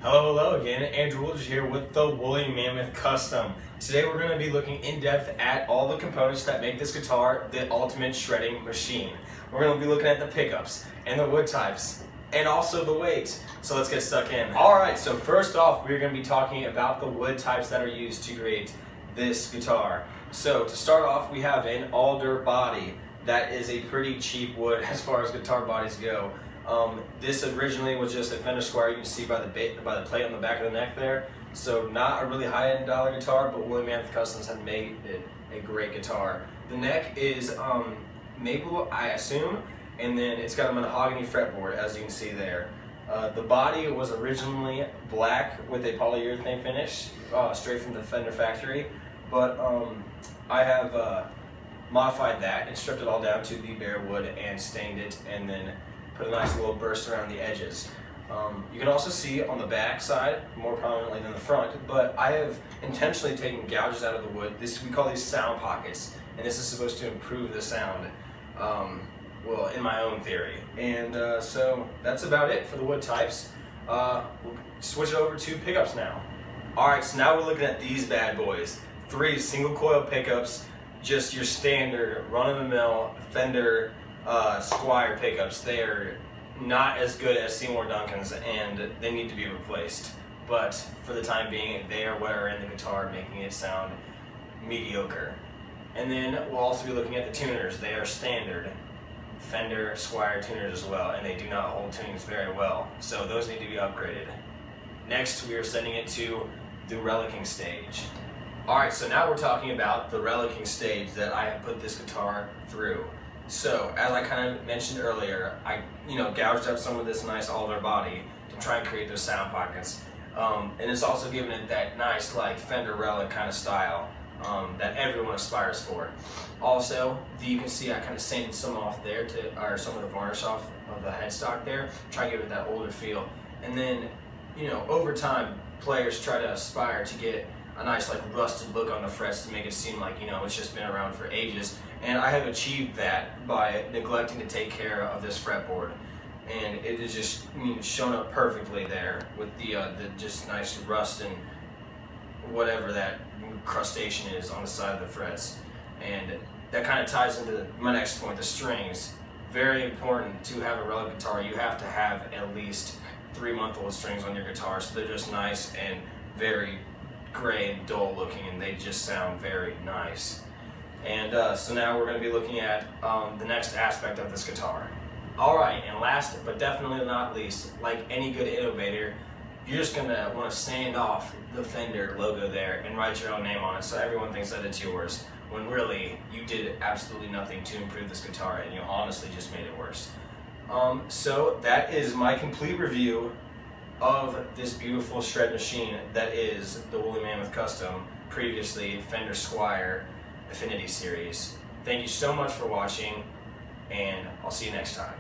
Hello again. Andrew Woolridge here with the Woolly Mammoth Custom. Today we're going to be looking in depth at all the components that make this guitar the ultimate shredding machine. We're going to be looking at the pickups and the wood types and also the weight. So let's get stuck in. Alright, so first off we're going to be talking about the wood types that are used to create this guitar. So to start off, we have an alder body. That is a pretty cheap wood as far as guitar bodies go. This originally was just a Fender Squier. You can see by the plate on the back of the neck there. So not a really high-end dollar guitar, but Woolly Mammoth Customs have made it a great guitar. The neck is maple, I assume, and then it's got a mahogany fretboard, as you can see there. The body was originally black with a polyurethane finish, straight from the Fender factory, but I have modified that and stripped it all down to the bare wood and stained it, and then put a nice little burst around the edges. You can also see on the back side, more prominently than the front, but I have intentionally taken gouges out of the wood. We call these sound pockets, and this is supposed to improve the sound, well, in my own theory. And so that's about it for the wood types. We'll switch it over to pickups now. Alright, so now we're looking at these bad boys. 3 single coil pickups, just your standard run-of-the-mill Fender Squier pickups. They are not as good as Seymour Duncan's and they need to be replaced, but for the time being they are what are in the guitar, making it sound mediocre. And then we'll also be looking at the tuners. They are standard Fender Squier tuners as well, and they do not hold tunings very well, so those need to be upgraded. Next we are sending it to the relicking stage. Alright, so now we're talking about the relicking stage that I have put this guitar through. So, as I kind of mentioned earlier, I gouged up some of this nice alder body to try and create those sound pockets. And it's also given it that nice like Fender relic kind of style that everyone aspires for. Also, you can see I kind of sanded some off there, or some of the varnish off of the headstock there, try to give it that older feel. And then, over time, players try to aspire to get a nice like rusted look on the frets to make it seem like it's just been around for ages, and I have achieved that by neglecting to take care of this fretboard, and it is just shown up perfectly there with the just nice rust and whatever that crustation is on the side of the frets. And that kind of ties into my next point, the strings. Very important to have a relic guitar. You have to have at least 3-month-old strings on your guitar, so they're just nice and very gray and dull looking, and they just sound very nice. And so now we're going to be looking at the next aspect of this guitar. Alright, and last but definitely not least, like any good innovator, you're just going to want to sand off the Fender logo there and write your own name on it so everyone thinks that it's yours, when really you did absolutely nothing to improve this guitar and you honestly just made it worse. So that is my complete review of this beautiful shred machine that is the Woolly Mammoth Custom, previously Fender Squier Affinity Series. Thank you so much for watching, and I'll see you next time.